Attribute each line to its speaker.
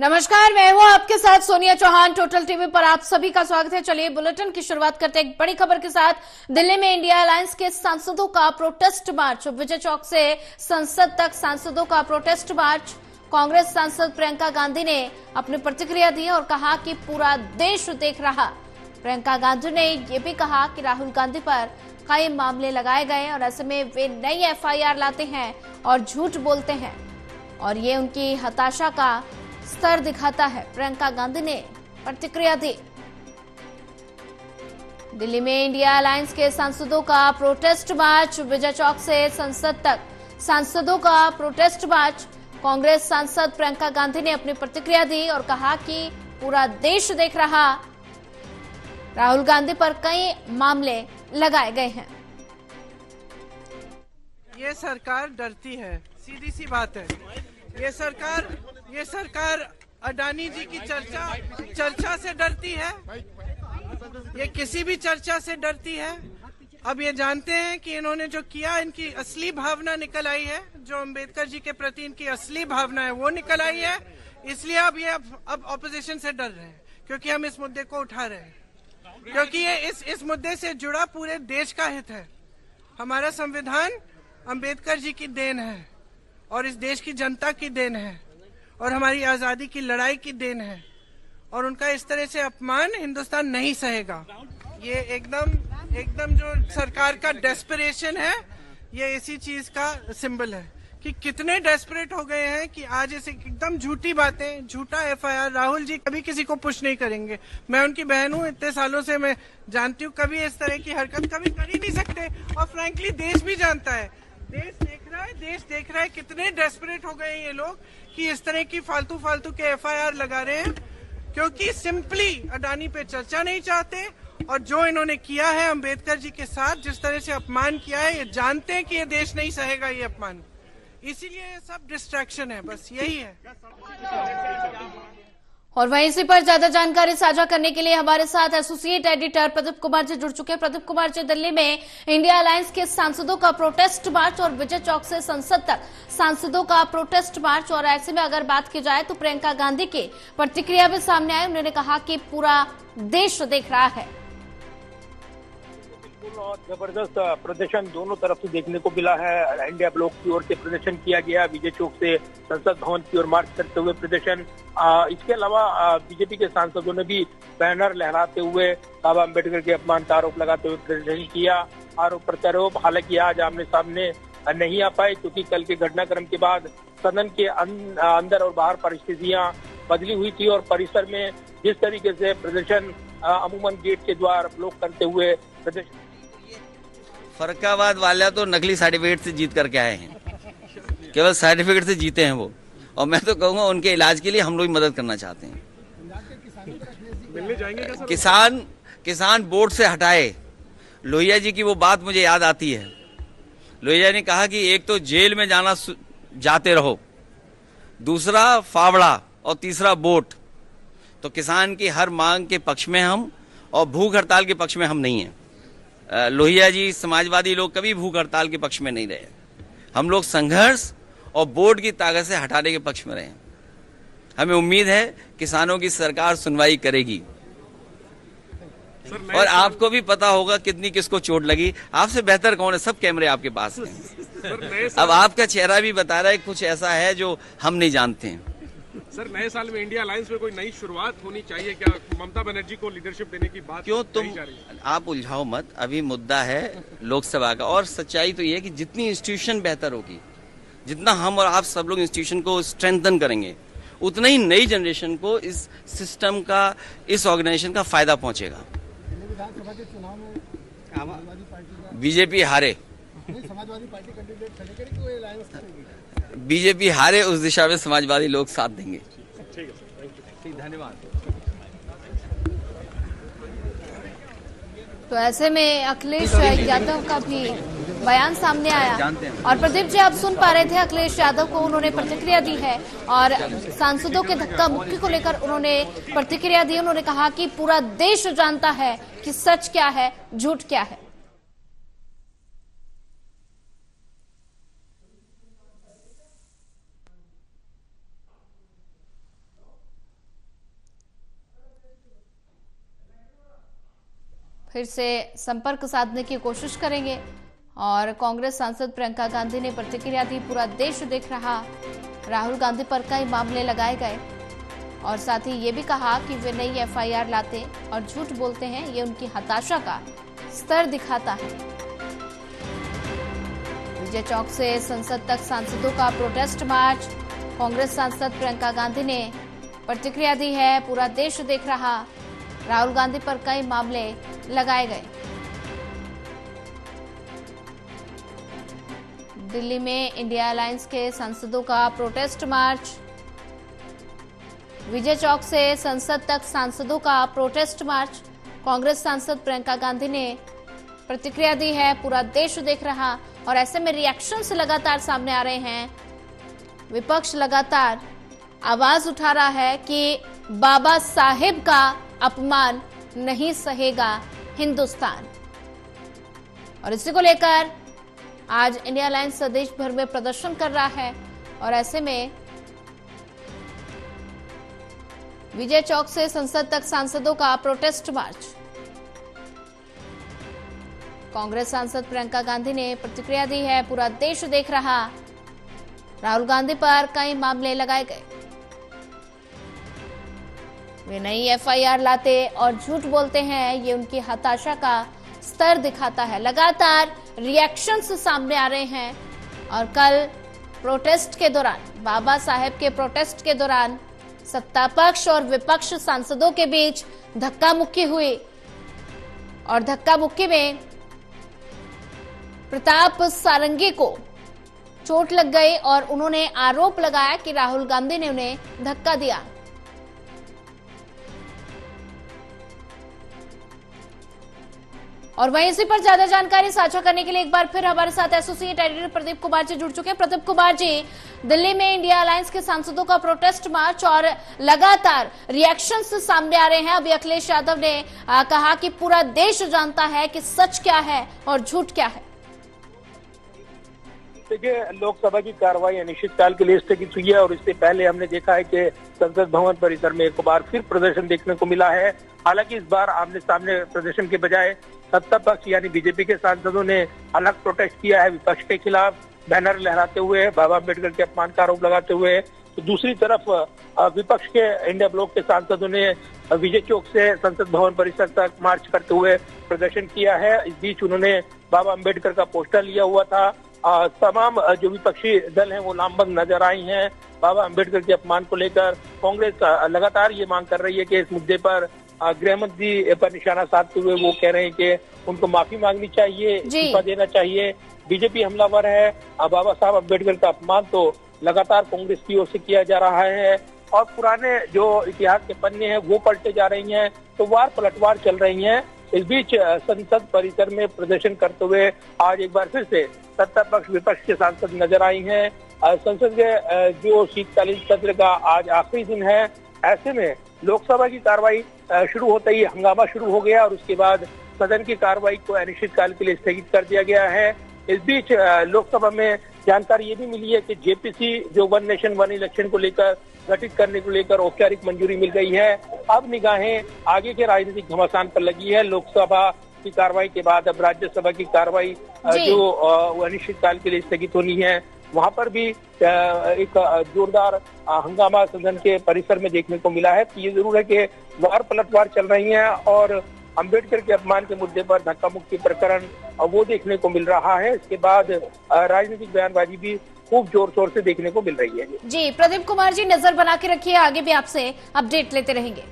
Speaker 1: नमस्कार, मैं हूं आपके साथ सोनिया चौहान। टोटल टीवी पर आप सभी का स्वागत है। चलिए बुलेटिन की शुरुआत करते हैं एक बड़ी खबर के साथ। दिल्ली में इंडिया अलायंस के सांसदों का प्रोटेस्ट मार्च। विजय चौक से संसद तक सांसदों का प्रोटेस्ट मार्च। कांग्रेस सांसद प्रियंका गांधी ने अपनी प्रतिक्रिया दी और कहा कि पूरा देश देख रहा। प्रियंका गांधी ने यह भी कहा कि राहुल गांधी पर कई मामले लगाए गए और ऐसे में वे नई एफआईआर लाते हैं और झूठ बोलते हैं और ये उनकी हताशा का स्तर दिखाता है। प्रियंका गांधी ने प्रतिक्रिया दी। दिल्ली में इंडिया अलायंस के सांसदों का प्रोटेस्ट मार्च। विजय चौक से संसद तक सांसदों का प्रोटेस्ट मार्च। कांग्रेस सांसद प्रियंका गांधी ने अपनी प्रतिक्रिया दी और कहा कि पूरा देश देख रहा। राहुल गांधी पर कई मामले लगाए गए हैं।
Speaker 2: ये सरकार डरती है, सीधी सी बात है। ये सरकार अडानी जी की चर्चा से डरती है। ये किसी भी चर्चा से डरती है। अब ये जानते हैं कि इन्होंने जो किया, इनकी असली भावना निकल आई है। जो अंबेडकर जी के प्रति इनकी असली भावना है वो निकल आई है। इसलिए अब ऑपोजिशन से डर रहे हैं, क्योंकि हम इस मुद्दे को उठा रहे हैं, क्योंकि ये इस मुद्दे से जुड़ा पूरे देश का हित है। हमारा संविधान अंबेडकर जी की देन है और इस देश की जनता की देन है और हमारी आजादी की लड़ाई की देन है, और उनका इस तरह से अपमान हिंदुस्तान नहीं सहेगा। ये एकदम जो सरकार का डेस्परेशन है, ये इसी चीज का सिंबल है कि कितने डेस्परेट हो गए हैं कि आज ऐसे एकदम झूठी बातें, झूठा एफआईआर। राहुल जी कभी किसी को पुश नहीं करेंगे। मैं उनकी बहन हूँ, इतने सालों से मैं जानती हूँ, कभी इस तरह की हरकत कभी कर ही नहीं सकते। और फ्रैंकली देश भी जानता है, देश देख रहा है कितने डेस्परेट हो गए हैं ये लोग कि इस तरह की फालतू के एफआईआर लगा रहे हैं, क्योंकि सिंपली अडानी पे चर्चा नहीं चाहते। और जो इन्होंने किया है अंबेडकर जी के साथ, जिस तरह से अपमान किया है, ये जानते हैं कि ये देश नहीं सहेगा ये अपमान। इसीलिए ये सब डिस्ट्रैक्शन है, बस यही है।
Speaker 1: और वहीं इसी पर ज्यादा जानकारी साझा करने के लिए हमारे साथ एसोसिएट एडिटर प्रदीप कुमार जी जुड़ चुके हैं। प्रदीप कुमार जी, दिल्ली में इंडिया अलायंस के सांसदों का प्रोटेस्ट मार्च और विजय चौक से संसद तक सांसदों का प्रोटेस्ट मार्च, और ऐसे में अगर बात की जाए तो प्रियंका गांधी की प्रतिक्रिया भी सामने आई। उन्होंने कहा कि पूरा देश देख रहा है।
Speaker 3: जबरदस्त प्रदर्शन दोनों तरफ से देखने को मिला है। इंडिया ब्लॉक की ओर से प्रदर्शन किया गया, विजय चौक से संसद भवन की ओर मार्च करते हुए प्रदर्शन। इसके अलावा बीजेपी के सांसदों ने भी बैनर लहराते हुए बाबा अम्बेडकर के अपमान का आरोप लगाते हुए प्रदर्शन किया। आरोप प्रत्यारोप हालांकि आज आमने सामने नहीं आ पाए, क्योंकि कल के घटनाक्रम के बाद सदन के अंदर और बाहर परिस्थितियां बदली हुई थी और परिसर में जिस तरीके से प्रदर्शन अमूमन गेट के द्वार ब्लॉक करते हुए प्रदर्शन।
Speaker 4: फरक्काबाद वाले तो नकली सर्टिफिकेट से जीत करके आए हैं, केवल सर्टिफिकेट से जीते हैं वो। और मैं तो कहूंगा उनके इलाज के लिए हम लोग मदद करना चाहते हैं। किसान बोर्ड से हटाए। लोहिया जी की वो बात मुझे याद आती है। लोहिया ने कहा कि एक तो जेल में जाते रहो, दूसरा फावड़ा और तीसरा वोट। तो किसान की हर मांग के पक्ष में हम, और भूख हड़ताल के पक्ष में हम नहीं है। लोहिया जी, समाजवादी लोग कभी भूख हड़ताल के पक्ष में नहीं रहे। हम लोग संघर्ष और बोर्ड की ताकत से हटाने के पक्ष में रहे। हमें उम्मीद है किसानों की सरकार सुनवाई करेगी। और आपको भी पता होगा कितनी किसको चोट लगी। आपसे बेहतर कौन है, सब कैमरे आपके पास हैं। अब आपका चेहरा भी बता रहा है कुछ ऐसा है जो हम नहीं जानते हैं।
Speaker 5: सर, नए साल में इंडिया अलायंस में कोई नई शुरुआत होनी चाहिए क्या? ममता बनर्जी को लीडरशिप देने की बात
Speaker 4: क्यों आप उलझाओ मत। अभी मुद्दा है लोकसभा का, और सच्चाई तो ये है कि जितनी इंस्टीट्यूशन बेहतर होगी, जितना हम और आप सब लोग इंस्टीट्यूशन को स्ट्रेंथन करेंगे, उतना ही नई जनरेशन को इस सिस्टम का, इस ऑर्गेनाइजेशन का फायदा पहुंचेगा। बीजेपी हारे, समाजवादी पार्टी कैंडिडेट खड़े करेगी, कोई अलायंस करेगी? बीजेपी हारे उस दिशा में समाजवादी लोग साथ देंगे।
Speaker 5: ठीक है, ठीक, धन्यवाद।
Speaker 1: तो ऐसे में अखिलेश यादव का भी बयान सामने आया। और प्रदीप जी, आप सुन पा रहे थे अखिलेश यादव को, उन्होंने प्रतिक्रिया दी है और सांसदों के धक्का मुक्की को लेकर उन्होंने प्रतिक्रिया दी। उन्होंने कहा कि पूरा देश जानता है कि सच क्या है, झूठ क्या है। फिर से संपर्क साधने की कोशिश करेंगे। और कांग्रेस सांसद प्रियंका गांधी ने प्रतिक्रिया दी, पूरा देश देख रहा, राहुल गांधी पर कई मामले लगाए गए और साथ ही ये भी कहा कि वे नई एफआईआर लाते और झूठ बोलते हैं, ये उनकी हताशा का स्तर दिखाता है। विजय चौक से संसद तक सांसदों का प्रोटेस्ट मार्च। कांग्रेस सांसद प्रियंका गांधी ने प्रतिक्रिया दी है, पूरा देश देख रहा, राहुल गांधी पर कई मामले लगाए गए। दिल्ली में इंडिया अलायंस के सांसदों का प्रोटेस्ट मार्च। विजय चौक से संसद तक सांसदों का प्रोटेस्ट मार्च। कांग्रेस सांसद प्रियंका गांधी ने प्रतिक्रिया दी है, पूरा देश देख रहा और ऐसे में रिएक्शंस लगातार सामने आ रहे हैं। विपक्ष लगातार आवाज उठा रहा है कि बाबा साहेब का अपमान नहीं सहेगा हिंदुस्तान। और इसी को लेकर आज इंडिया अलायंस देश भर में प्रदर्शन कर रहा है और ऐसे में विजय चौक से संसद तक सांसदों का प्रोटेस्ट मार्च। कांग्रेस सांसद प्रियंका गांधी ने प्रतिक्रिया दी है, पूरा देश देख रहा, राहुल गांधी पर कई मामले लगाए गए, वे नई एफआईआर लाते और झूठ बोलते हैं, ये उनकी हताशा का स्तर दिखाता है। लगातार रिएक्शंस सामने आ रहे हैं और कल प्रोटेस्ट के दौरान, बाबा साहेब के प्रोटेस्ट के दौरान सत्ता पक्ष और विपक्ष सांसदों के बीच धक्का मुक्की हुई और धक्का मुक्की में प्रताप सारंगी को चोट लग गई और उन्होंने आरोप लगाया कि राहुल गांधी ने उन्हें धक्का दिया। और वहीं इसी पर ज्यादा जानकारी साझा करने के लिए एक बार फिर हमारे साथ एसोसिएट एडिटर प्रदीप कुमार जी जुड़ चुके हैं। प्रदीप कुमार जी, दिल्ली में इंडिया अलायंस के सांसदों का प्रोटेस्ट मार्च और लगातार रिएक्शंस सामने आ रहे हैं। अभी अखिलेश यादव ने कहा कि पूरा देश जानता है कि सच क्या है और झूठ क्या है।
Speaker 3: देखिए, लोकसभा की कार्रवाई अनिश्चितकाल के लिए स्थगित हुई है और इससे पहले हमने देखा है कि संसद भवन परिसर में एक बार फिर प्रदर्शन देखने को मिला है। हालांकि इस बार आमने सामने प्रदर्शन के बजाय सत्ता पक्ष यानी बीजेपी के सांसदों ने अलग प्रोटेस्ट किया है विपक्ष के खिलाफ, बैनर लहराते हुए, बाबा अम्बेडकर के अपमान का आरोप लगाते हुए। तो दूसरी तरफ विपक्ष के इंडिया ब्लॉक के सांसदों ने विजय चौक से संसद भवन परिसर तक मार्च करते हुए प्रदर्शन किया है। इस बीच उन्होंने बाबा अम्बेडकर का पोस्टर लिया हुआ था। तमाम जो विपक्षी दल हैं वो लामबंद नजर आई हैं। बाबा अम्बेडकर के अपमान को लेकर कांग्रेस लगातार ये मांग कर रही है कि इस मुद्दे पर गृह मंत्री पर निशाना साधते हुए वो कह रहे हैं कि उनको माफी मांगनी चाहिए, इस्तीफा देना चाहिए। बीजेपी हमलावर है। बाबा साहब अम्बेडकर का अपमान तो लगातार कांग्रेस की ओर से किया जा रहा है और पुराने जो इतिहास के पन्ने हैं वो पलटे जा रही हैं, तो वार पलटवार चल रही हैं। इस बीच संसद परिसर में प्रदर्शन करते हुए आज एक बार फिर से सत्ता पक्ष विपक्ष के सांसद नजर आई हैं। संसद के जो शीतकालीन सत्र का आज आखिरी दिन है, ऐसे में लोकसभा की कार्रवाई शुरू होते ही हंगामा शुरू हो गया और उसके बाद सदन की कार्रवाई को अनिश्चितकाल के लिए स्थगित कर दिया गया है। इस बीच लोकसभा में जानकारी ये भी मिली है कि जेपीसी जो वन नेशन वन इलेक्शन को लेकर गठित करने को लेकर औपचारिक मंजूरी मिल गई है। अब निगाहें आगे के राजनीतिक घमासान पर लगी है। लोकसभा की कार्रवाई के बाद अब राज्यसभा की कार्रवाई जो अनिश्चितकाल के लिए स्थगित होनी है, वहां पर भी एक जोरदार हंगामा सदन के परिसर में देखने को मिला है। ये जरूर है कि वार पलटवार चल रही है और अंबेडकर के अपमान के मुद्दे पर धक्का मुक्की प्रकरण वो देखने को मिल रहा है। इसके बाद राजनीतिक बयानबाजी भी खूब जोर शोर से देखने को मिल रही है।
Speaker 1: जी प्रदीप कुमार जी, नजर बना के रखिए, आगे भी आपसे अपडेट लेते रहेंगे।